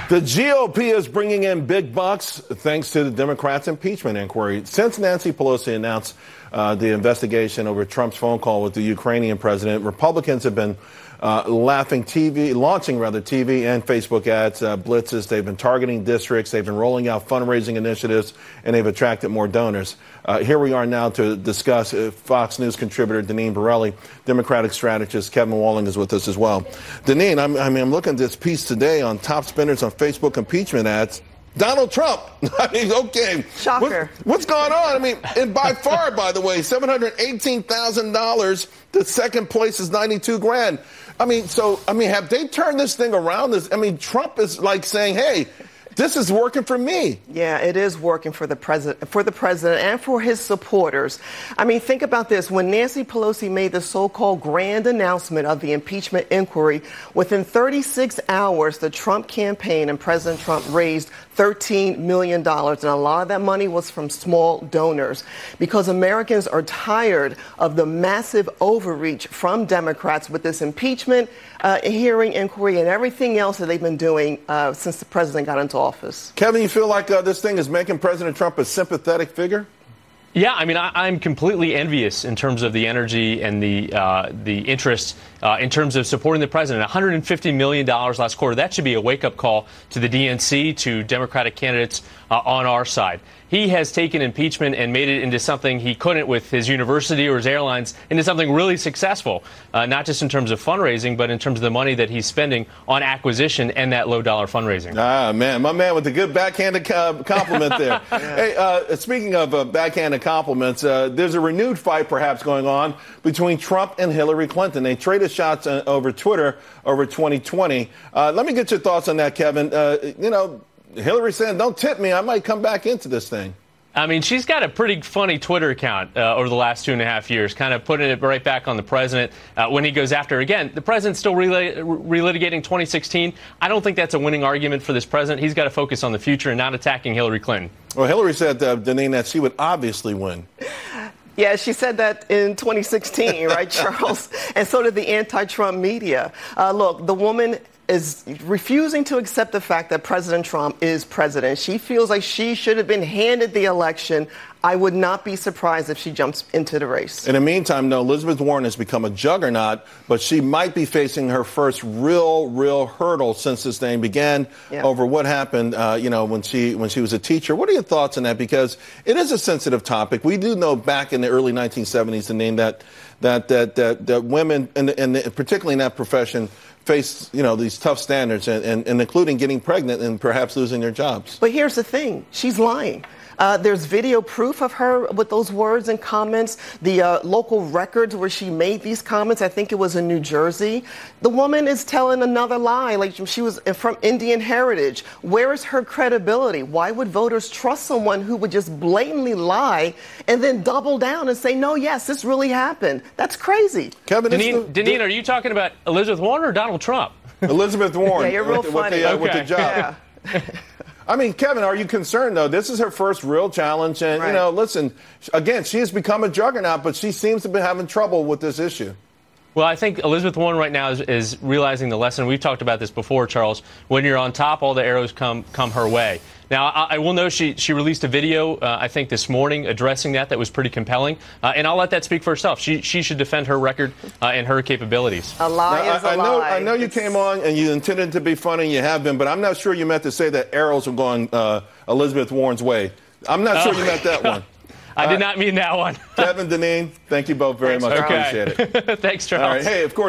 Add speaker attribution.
Speaker 1: The GOP is bringing in big bucks thanks to the Democrats' impeachment inquiry. Since Nancy Pelosi announced the investigation over Trump's phone call with the Ukrainian president, Republicans have been launching TV and Facebook ads, blitzes. They've been targeting districts. They've been rolling out fundraising initiatives, and they've attracted more donors. Here we are now to discuss. Fox News contributor Deneen Borelli, Democratic strategist Kevin Walling is with us as well. Deneen, I'm looking at this piece today on top spenders on Facebook impeachment ads. Donald Trump. I mean, okay.
Speaker 2: Shocker.
Speaker 1: What's going on? I mean, and by far, by the way, $718,000. The second place is $92,000. Have they turned this thing around? Trump is like saying, hey, this is working for me.
Speaker 2: Yeah, it is working for the president and for his supporters. I mean, think about this. When Nancy Pelosi made the so-called grand announcement of the impeachment inquiry, within 36 hours, the Trump campaign and President Trump raised $13 million. And a lot of that money was from small donors because Americans are tired of the massive overreach from Democrats with this impeachment hearing inquiry and everything else that they've been doing since the president got into office.
Speaker 1: Kevin, you feel like this thing is making President Trump a sympathetic figure?
Speaker 3: Yeah, I mean, I'm completely envious in terms of the energy and the interest in terms of supporting the president. $150 million last quarter. That should be a wake-up call to the DNC, to Democratic candidates on our side. He has taken impeachment and made it into something he couldn't with his university or his airlines, into something really successful, not just in terms of fundraising, but in terms of the money that he's spending on acquisition and that low-dollar fundraising.
Speaker 1: Ah, man, my man with the good backhanded compliment there. Hey, speaking of backhanded compliments, there's a renewed fight perhaps going on between Trump and Hillary Clinton. They traded shots over Twitter over 2020. Let me get your thoughts on that, Kevin. Hillary saying, don't tip me, I might come back into this thing.
Speaker 3: I mean, she's got a pretty funny Twitter account over the last 2.5 years, kind of putting it right back on the president when he goes after her. Again, the president's still relitigating 2016. I don't think that's a winning argument for this president. He's got to focus on the future and not attacking Hillary Clinton. Well,
Speaker 1: Hillary said, Deneen, that she would obviously win.
Speaker 2: Yeah, she said that in 2016, right, Charles? And so did the anti-Trump media. Look, the woman is refusing to accept the fact that President Trump is president. She feels like she should have been handed the election. I would not be surprised if she jumps into the race.
Speaker 1: In the meantime, though, Elizabeth Warren has become a juggernaut, but she might be facing her first real hurdle since this thing began over what happened, when she was a teacher. What are your thoughts on that? Because it is a sensitive topic. We do know back in the early 1970s, the name that women, and particularly in that profession, face, these tough standards and including getting pregnant and perhaps losing their jobs.
Speaker 2: But here's the thing. She's lying. There's video proof of her with those words and comments. The local records where she made these comments, I think it was in New Jersey. The woman is telling another lie, like she was from Indian heritage. Where is her credibility? Why would voters trust someone who would just blatantly lie and then double down and say, no, yes, this really happened? That's crazy.
Speaker 1: Kevin,
Speaker 3: Deneen, are you talking about Elizabeth Warren or Donald Trump?
Speaker 1: Elizabeth Warren.
Speaker 2: Yeah, you're real funny.
Speaker 1: With the job.
Speaker 2: Yeah.
Speaker 1: I mean, Kevin, are you concerned, though? This is her first real challenge. And, listen, again, she has become a juggernaut, but she seems to be having trouble with this issue.
Speaker 3: Well, I think Elizabeth Warren right now is realizing the lesson. We've talked about this before, Charles. When you're on top, all the arrows come her way. Now, I will know she released a video, I think, this morning addressing that was pretty compelling. And I'll let that speak for herself. She should defend her record and her capabilities.
Speaker 2: A lie is a lie.
Speaker 1: I know you came on and you intended to be funny, and you have been, but I'm not sure you meant to say that arrows are going Elizabeth Warren's way. I'm not sure you meant that one.
Speaker 3: I did not mean that one.
Speaker 1: Kevin, Deneen, thank you both very much.
Speaker 3: Okay.
Speaker 1: I appreciate it.
Speaker 3: Thanks, Charles.
Speaker 1: All right. Hey, of course.